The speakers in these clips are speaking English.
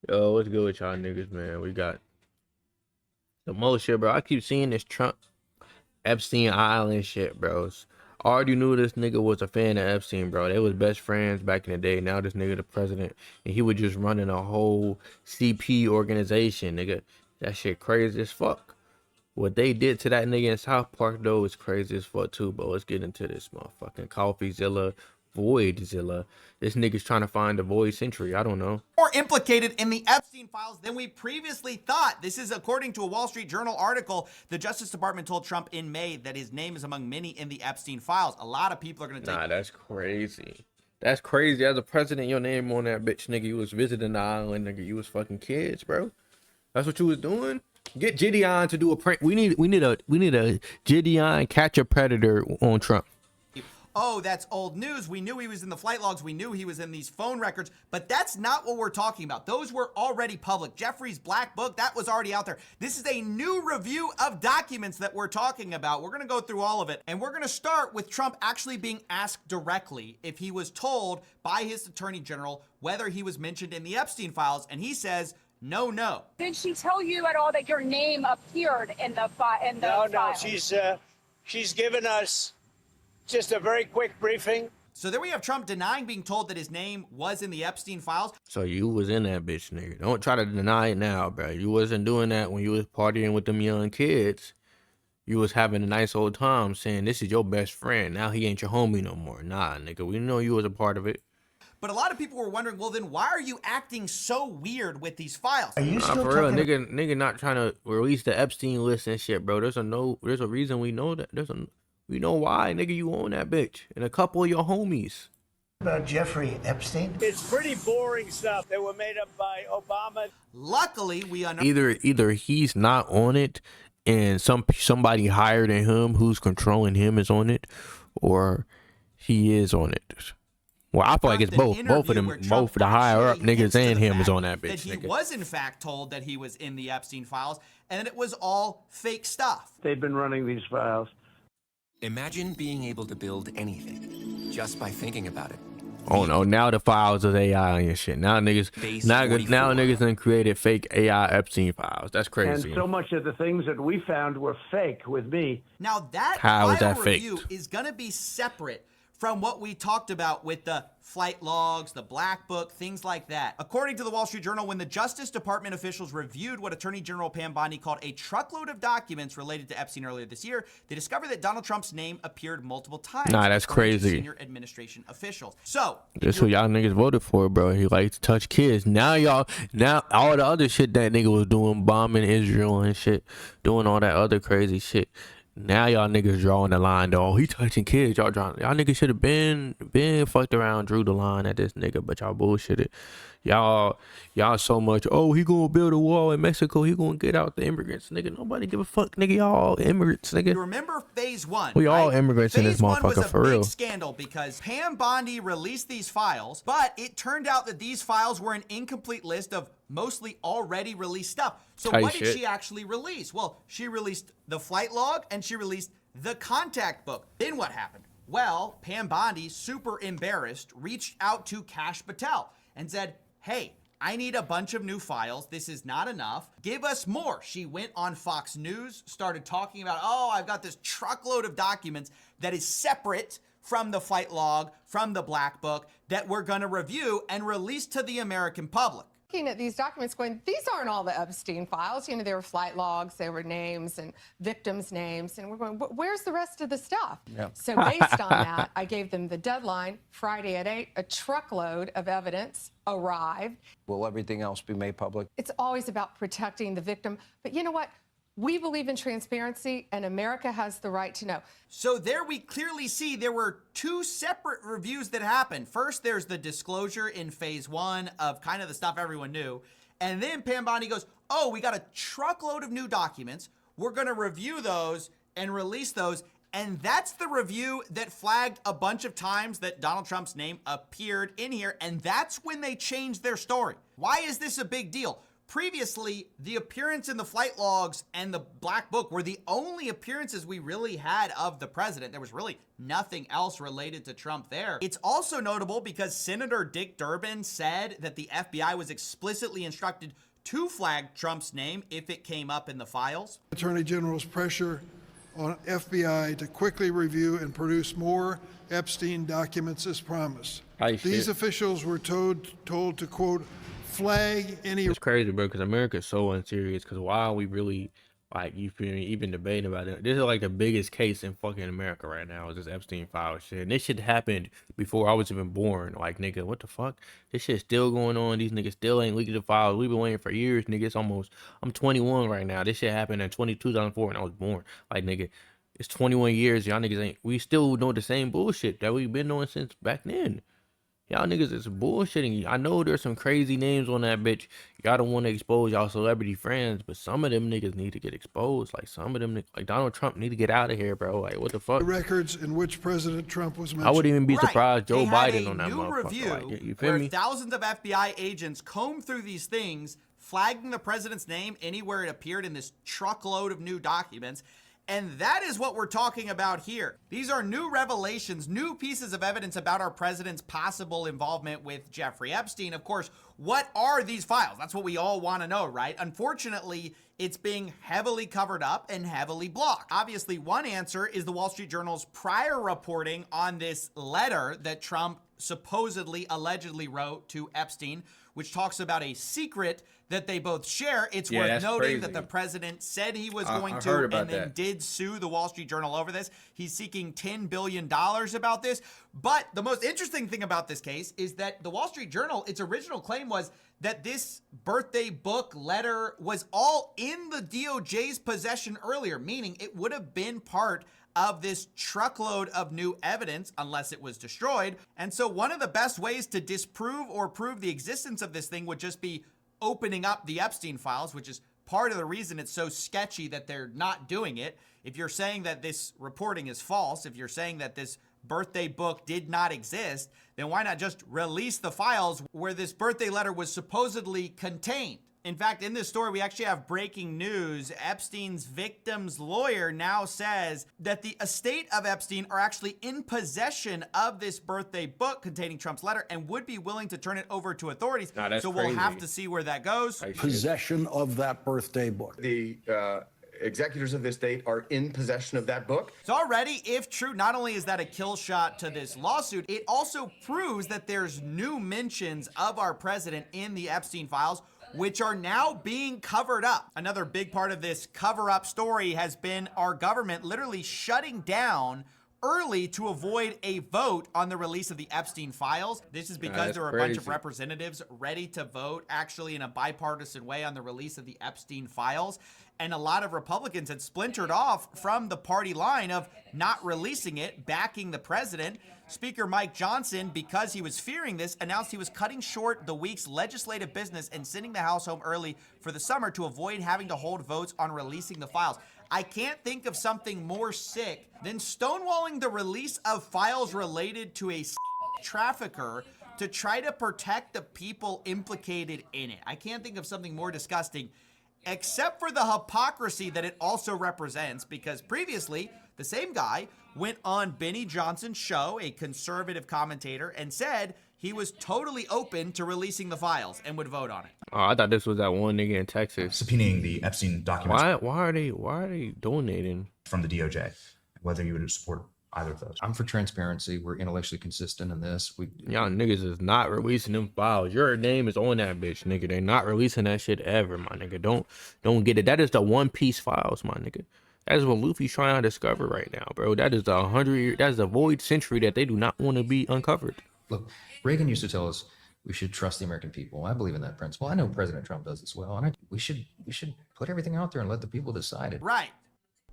Yo, what's good with y'all niggas, man? We got the most shit, bro. I keep seeing this Trump Epstein Island shit, bros. I already knew this nigga was a fan of Epstein, bro. They was best friends back in the day. Now this nigga the president, and he was just running a whole CP organization, nigga. That shit crazy as fuck. What they did to that nigga in South Park, though, is crazy as fuck, too, but let's get into this motherfucking CoffeeZilla, Voidzilla. This nigga's trying to find the Void Century. I don't know. More implicated in the Epstein files than we previously thought. This is according to a Wall Street Journal article. The Justice Department told Trump in May that his name is among many in the Epstein files. A lot of people are going to take... Nah, that's crazy. That's crazy. As a president, your name on that bitch, nigga. You was visiting the island, nigga. You was fucking kids, bro. That's what you was doing. Get Gideon to do a prank. We need a Gideon catch a predator on Trump. Oh, that's old news. We knew he was in the flight logs. We knew he was in these phone records, but that's not what we're talking about. Those were already public. Jeffrey's black book, that was already out there. This is a new review of documents that we're talking about. We're going to go through all of it, and we're going to start with Trump actually being asked directly if he was told by his attorney general whether he was mentioned in the Epstein files, and he says, no. Did she tell you at all that your name appeared in the No, files? she's given us just a very quick briefing. So there we have Trump denying being told that his name was in the Epstein files. So you was in that bitch, nigga. Don't try to deny it now, bro. You wasn't doing that when you was partying with them young kids. You was having a nice old time saying this is your best friend. Now he ain't your homie no more. Nah, nigga. We know you was a part of it. But a lot of people were wondering, well, then why are you acting so weird with these files? Are you still for real, talking? nigga not trying to release the Epstein list and shit, bro. There's a reason we know that. We know why, nigga, you own that bitch. And a couple of your homies. About Jeffrey Epstein? It's pretty boring stuff that were made up by Obama. Luckily, we Either he's not on it and somebody higher than him who's controlling him is on it, or he is on it. Well, I feel like it's both. Both of them, both the higher up niggas and him is on that bitch. That he was in fact told that he was in the Epstein files, and it was all fake stuff. They've been running these files. Imagine being able to build anything just by thinking about it. Oh no, now the files is AI and shit. Now niggas done created fake AI Epstein files. That's crazy. And so much of the things that we found were fake with me. Now that How is file that review faked? is gonna be separate from what we talked about with the flight logs, the black book, things like that. According to the Wall Street Journal, when the Justice Department officials reviewed what Attorney General Pam Bondi called a truckload of documents related to Epstein earlier this year, they discovered that Donald Trump's name appeared multiple times. Nah, that's according to crazy. Senior administration officials. So, That's who y'all niggas voted for, bro. He likes to touch kids. Now all the other shit that nigga was doing, bombing Israel and shit, doing all that other crazy shit. Now y'all niggas drawing the line, though. He touching kids. Y'all niggas should have been fucked around, drew the line at this nigga, but y'all bullshitted. Y'all so much. Oh, he gonna build a wall in Mexico. He gonna get out the immigrants, nigga. Nobody give a fuck, nigga. Y'all immigrants, nigga. you remember phase one? We all right? immigrants in this Phase one motherfucker, was a for big real. scandal because Pam Bondi released these files, but it turned out that these files were an incomplete list of mostly already released stuff. So Tight what did shit. she actually release? Well, she released the flight log and she released the contact book. Then what happened? Well, Pam Bondi, super embarrassed, reached out to Kash Patel and said, hey, I need a bunch of new files. This is not enough. Give us more. She went on Fox News, started talking about, oh, I've got this truckload of documents that is separate from the flight log, from the black book, that we're going to review and release to the American public. Looking at these documents going, these aren't all the Epstein files. You know, there were flight logs, there were names and victims' names. And we're going, where's the rest of the stuff? Yeah. So based on that, I gave them the deadline, Friday at 8, a truckload of evidence arrived. Will everything else be made public? It's always about protecting the victim. But you know what? We believe in transparency, and America has the right to know. So there we clearly see there were two separate reviews that happened. First, there's the disclosure in phase one of kind of the stuff everyone knew. And then Pam Bondi goes, oh, we got a truckload of new documents. We're going to review those and release those. And that's the review that flagged a bunch of times that Donald Trump's name appeared in here. And that's when they changed their story. Why is this a big deal? previously, the appearance in the flight logs and the black book were the only appearances we really had of the president. There was really nothing else related to Trump there. It's also notable because Senator Dick Durbin said that the FBI was explicitly instructed to flag Trump's name if it came up in the files. Attorney General's pressure on FBI to quickly review and produce more Epstein documents as promised. These officials were told to, quote, flag any... It's crazy, bro, because America is so unserious. Because why are we really, like, you feel me, even debating about it? This is like the biggest case in fucking America right now, is this Epstein file shit. And this shit happened before I was even born. Like, nigga, what the fuck? This shit's still going on. These niggas still ain't leaking the files. We've been waiting for years, nigga. It's almost, I'm 21 right now. This shit happened in 2004 when I was born. Like, nigga, it's 21 years. Y'all niggas ain't, we still know the same bullshit that we've been doing since back then. Y'all niggas is bullshitting. I know there's some crazy names on that bitch. Y'all don't want to expose y'all celebrity friends, but some of them niggas need to get exposed. Like some of them, like Donald Trump need to get out of here, bro. Like what the fuck? Records in which President Trump was mentioned. I wouldn't even be surprised Joe They had Biden a on that new motherfucker. review Like, you feel where me? thousands of FBI agents combed through these things, flagging the president's name anywhere it appeared in this truckload of new documents. And that is what we're talking about here. These are new revelations, new pieces of evidence about our president's possible involvement with Jeffrey Epstein. Of course, what are these files? That's what we all want to know, right? Unfortunately, it's being heavily covered up and heavily blocked. Obviously, one answer is the Wall Street Journal's prior reporting on this letter that Trump supposedly, allegedly wrote to Epstein, which talks about a secret that they both share. It's worth noting that the president said he was going to and then did sue the Wall Street Journal over this. He's seeking $10 billion about this. But the most interesting thing about this case is that the Wall Street Journal, its original claim was that this birthday book letter was all in the DOJ's possession earlier, meaning it would have been part of this truckload of new evidence unless it was destroyed. And so one of the best ways to disprove or prove the existence of this thing would just be opening up the Epstein files, which is part of the reason it's so sketchy that they're not doing it. If you're saying that this reporting is false, if you're saying that this birthday book did not exist, then why not just release the files where this birthday letter was supposedly contained? In fact, in this story, we actually have breaking news. Epstein's victim's lawyer now says that the estate of Epstein are actually in possession of this birthday book containing Trump's letter and would be willing to turn it over to authorities. So we'll have to see where that goes. Possession of that birthday book. The executors of this estate are in possession of that book. So already, if true, not only is that a kill shot to this lawsuit, it also proves that there's new mentions of our president in the Epstein files, which are now being covered up. Another big part of this cover-up story has been our government literally shutting down early to avoid a vote on the release of the Epstein files. This is because there were a bunch of representatives ready to vote actually in a bipartisan way on the release of the Epstein files. And a lot of Republicans had splintered off from the party line of not releasing it, backing the president. Speaker Mike Johnson, because he was fearing this, announced he was cutting short the week's legislative business and sending the House home early for the summer to avoid having to hold votes on releasing the files. I can't think of something more sick than stonewalling the release of files related to a trafficker to try to protect the people implicated in it. I can't think of something more disgusting, except for the hypocrisy that it also represents, because previously, the same guy went on Benny Johnson's show, a conservative commentator, and said he was totally open to releasing the files and would vote on it. Oh, I thought this was that one nigga in Texas subpoenaing the Epstein documents. Why are they donating from the DOJ? Whether you would support either of those. I'm for transparency. We're intellectually consistent in this. Y'all niggas is not releasing them files. Your name is on that bitch, nigga. They not releasing that shit ever, my nigga. Don't get it. That is the One Piece files, my nigga. That is what Luffy's trying to discover right now, bro. That is the 100-year. That is the void century that they do not want to be uncovered. Look, Reagan used to tell us we should trust the American people. I believe in that principle. I know President Trump does as well, and we should put everything out there and let the people decide it. Right.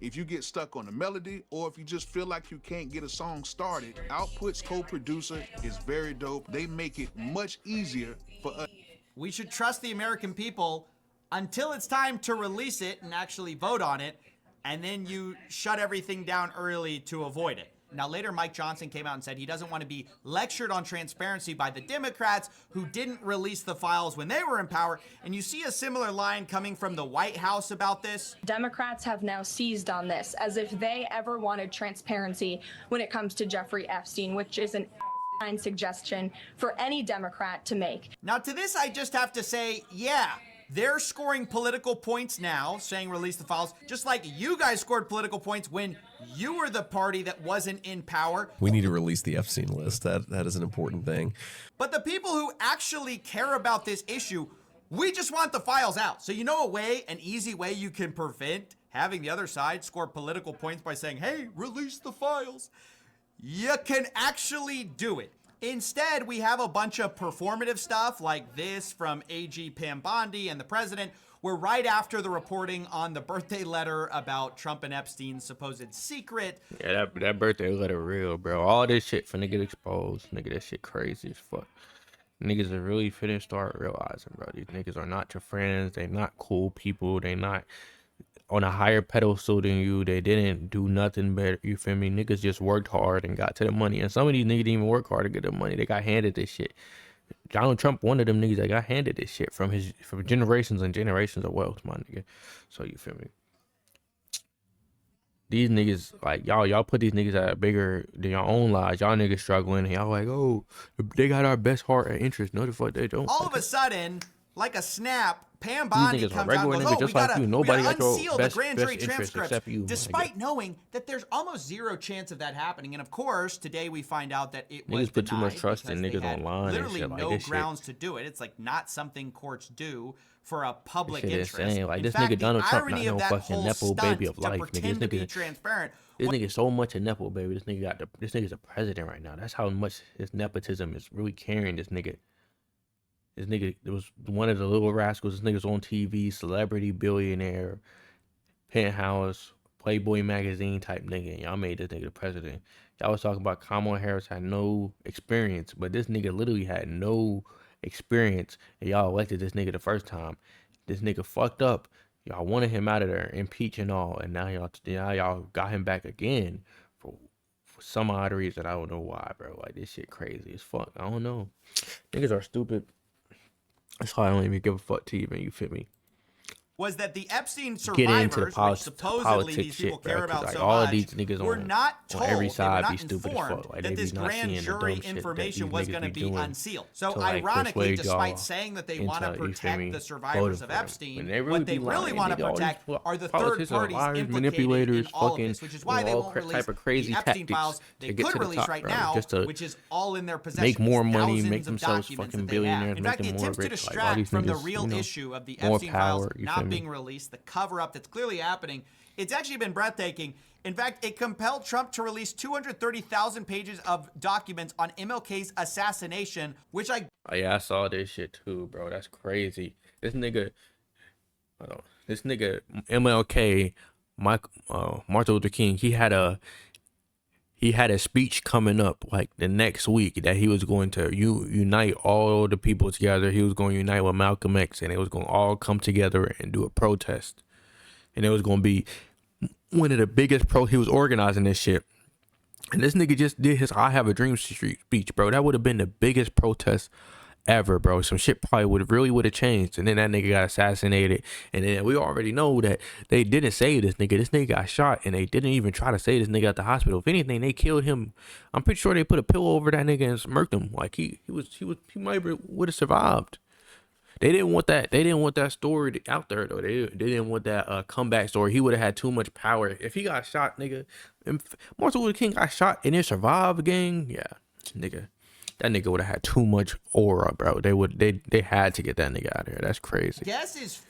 If you get stuck on the melody, or if you just feel like you can't get a song started, Output's co-producer is very dope. They make it much easier for us. We should trust the American people until it's time to release it and actually vote on it, and then you shut everything down early to avoid it. Now, later, Mike Johnson came out and said he doesn't want to be lectured on transparency by the Democrats who didn't release the files when they were in power. And you see a similar line coming from the White House about this. Democrats have now seized on this as if they ever wanted transparency when it comes to Jeffrey Epstein, which is an suggestion for any Democrat to make. Now, to this, I just have to say, yeah, they're scoring political points now, saying release the files, just like you guys scored political points when you were the party that wasn't in power. We need to release the Epstein list. That is an important thing. But the people who actually care about this issue, we just want the files out. So you know an easy way you can prevent having the other side score political points by saying, hey, release the files. You can actually do it. Instead, we have a bunch of performative stuff like this from AG Pam Bondi and the president, where right after the reporting on the birthday letter about Trump and Epstein's supposed secret. Yeah, that birthday letter real, bro. All this shit finna get exposed. Nigga, that shit crazy as fuck. Niggas are really finna start realizing, bro. These niggas are not your friends. They not cool people. They not on a higher pedestal than you. They didn't do nothing better. You feel me? Niggas just worked hard and got to the money. And some of these niggas didn't even work hard to get the money. They got handed this shit. Donald Trump, one of them niggas that got handed this shit from generations and generations of wealth, my nigga. So you feel me? These niggas, like, y'all put these niggas at bigger than your own lives. Y'all niggas struggling. And y'all like, oh, they got our best heart and interest. No, the fuck they don't. All of a sudden, like a snap, Pam Bondi comes out and goes, oh, we gotta unseal the grand jury transcripts, despite knowing that there's almost zero chance of that happening. And of course, today we find out that it was niggas put too much trust in niggas online literally and shit no like this grounds shit. to do it. It's like not something courts do for a public interest. Insane. Like, in this fact, nigga Donald Trump irony not of no that fucking whole nepo stunt baby of to life, pretend nigga. to be transparent. This nigga so much a nepo baby. This nigga's a president right now. That's how much his nepotism is really carrying this nigga. This nigga was one of the little rascals. This nigga's on TV, celebrity, billionaire, penthouse, Playboy magazine type nigga. And y'all made this nigga the president. Y'all was talking about Kamala Harris had no experience, but this nigga literally had no experience. And y'all elected this nigga the first time. This nigga fucked up. Y'all wanted him out of there, impeach and all, and now y'all got him back again for some odd reason. I don't know why, bro. Like, this shit crazy as fuck. I don't know. Niggas are stupid. That's why I don't even give a fuck to even, you feel me? Was that the Epstein Get into the survivors, which supposedly these people shit, care bro, about like, so all much, these niggas were not told, every side they were be not stupid as informed fuck. Like, that they this be not grand seeing the jury dumb shit that information these was niggas going to be be doing unsealed. So to, like, ironically, persuade despite y'all saying that they want to into, you feel protect me, the survivors voting of for them. Epstein, When they what they be really lying, want to nigga, all these protect are the third politicians are parties liars, implicated in manipulators, all of fucking, this, which is why do they all won't release type of crazy the Epstein tactics files they to get could to the release top, right bro, now, just to which is all in their possession. make more money, Thousands make of themselves documents fucking that they have. billionaires, In make fact, the them more attempts to rich. Like, all distract these from the niggas, real you know, issue of the more Epstein files power, you feel not me? being released, the cover-up that's clearly happening, it's actually been breathtaking. In fact, it compelled Trump to release 230,000 pages of documents on MLK's assassination, which Oh yeah, I saw this shit too, bro. That's crazy. This nigga MLK, Martin Luther King, he had a speech coming up like the next week that he was going to unite all the people together. He was going to unite with Malcolm X, and it was going to all come together and do a protest. And it was going to be one of the biggest he was organizing this shit. And this nigga just did his I Have a Dream speech, bro. That would have been the biggest protest ever, bro. Some shit probably would have changed. And then that nigga got assassinated. And then we already know that they didn't save this nigga. This nigga got shot, and they didn't even try to save this nigga at the hospital. If anything, they killed him. I'm pretty sure they put a pillow over that nigga and smirked him. Like he might would have survived. They didn't want that. They didn't want that story out there though. They didn't want that comeback story. He would have had too much power if he got shot, nigga. Martin Luther King got shot and then survived, gang. Yeah, nigga, that nigga would have had too much aura, bro. They had to get that nigga out of here. That's crazy. guess is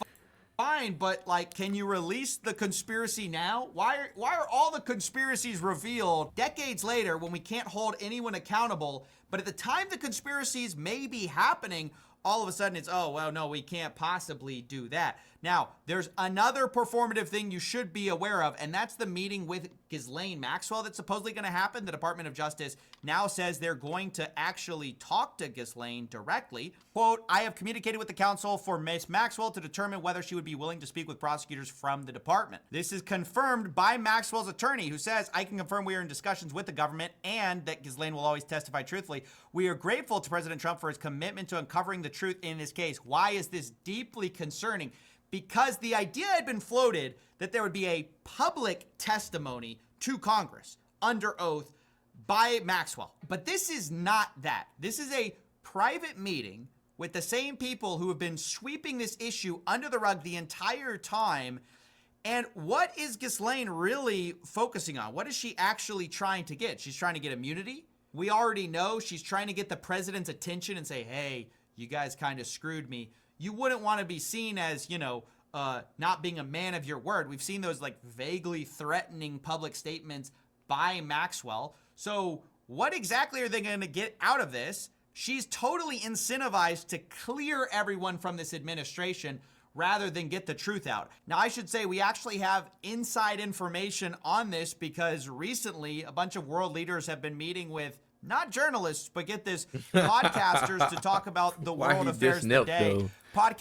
fine, but like, can you release the conspiracy now? Why are all the conspiracies revealed decades later when we can't hold anyone accountable? But at the time the conspiracies may be happening, all of a sudden it's, oh, well, no, we can't possibly do that. Now, there's another performative thing you should be aware of, and that's the meeting with Ghislaine Maxwell that's supposedly going to happen. The Department of Justice now says they're going to actually talk to Ghislaine directly. Quote, I have communicated with the counsel for Ms. Maxwell to determine whether she would be willing to speak with prosecutors from the department. This is confirmed by Maxwell's attorney, who says, I can confirm we are in discussions with the government and that Ghislaine will always testify truthfully. We are grateful to President Trump for his commitment to uncovering the truth in this case. Why is this deeply concerning? Because the idea had been floated that there would be a public testimony to Congress under oath by Maxwell. But this is not that. This is a private meeting with the same people who have been sweeping this issue under the rug the entire time. And what is Ghislaine really focusing on? What is she actually trying to get? She's trying to get immunity. We already know she's trying to get the president's attention and say, hey, you guys kind of screwed me. You wouldn't want to be seen as, you know, not being a man of your word. We've seen those like vaguely threatening public statements by Maxwell. So what exactly are they going to get out of this? She's totally incentivized to clear everyone from this administration rather than get the truth out. Now, I should say we actually have inside information on this because recently a bunch of world leaders have been meeting with not journalists, but get this, podcasters to talk about the world affairs today.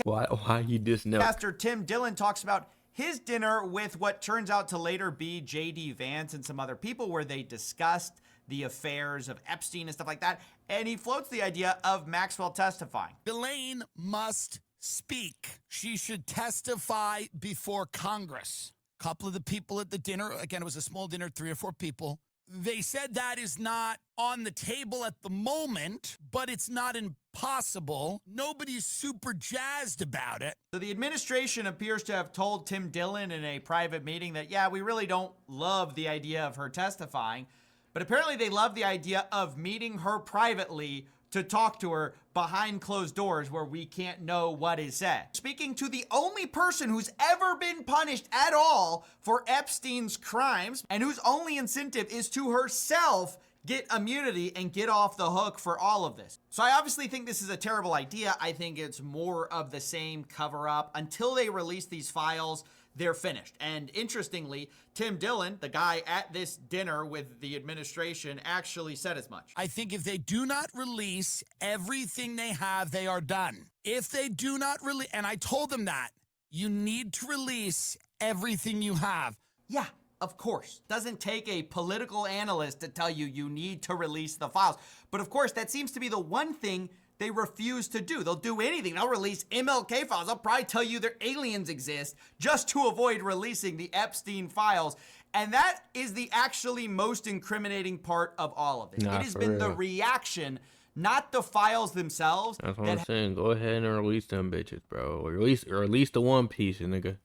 Why he just knelt? Podcaster Tim Dillon talks about his dinner with what turns out to later be J.D. Vance and some other people where they discussed the affairs of Epstein and stuff like that. And he floats the idea of Maxwell testifying. Ghislaine must speak. She should testify before Congress. A couple of the people at the dinner, again, it was a small dinner, 3 or 4 people. They said that is not on the table at the moment, but it's not impossible. Nobody's super jazzed about it. So the administration appears to have told Tim Dillon in a private meeting that, yeah, we really don't love the idea of her testifying, but apparently they love the idea of meeting her privately to talk to her behind closed doors where we can't know what is said. Speaking to the only person who's ever been punished at all for Epstein's crimes and whose only incentive is to herself get immunity and get off the hook for all of this. So I obviously think this is a terrible idea. I think it's more of the same cover up. Until they release these files, they're finished. And interestingly, Tim Dillon, the guy at this dinner with the administration, actually said as much. I think if they do not release everything they have, they are done. If they do not release, and I told them that, you need to release everything you have. Yeah, of course. Doesn't take a political analyst to tell you you need to release the files. But of course, that seems to be the one thing they refuse to do. They'll do anything. They'll release MLK files. They'll probably tell you their aliens exist just to avoid releasing the Epstein files. And that is the actually most incriminating part of all of this. It has been the reaction, not the files themselves. That's what I'm saying. Go ahead and release them bitches, bro. Or release the one piece, nigga.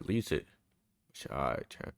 Release it. All right, chat.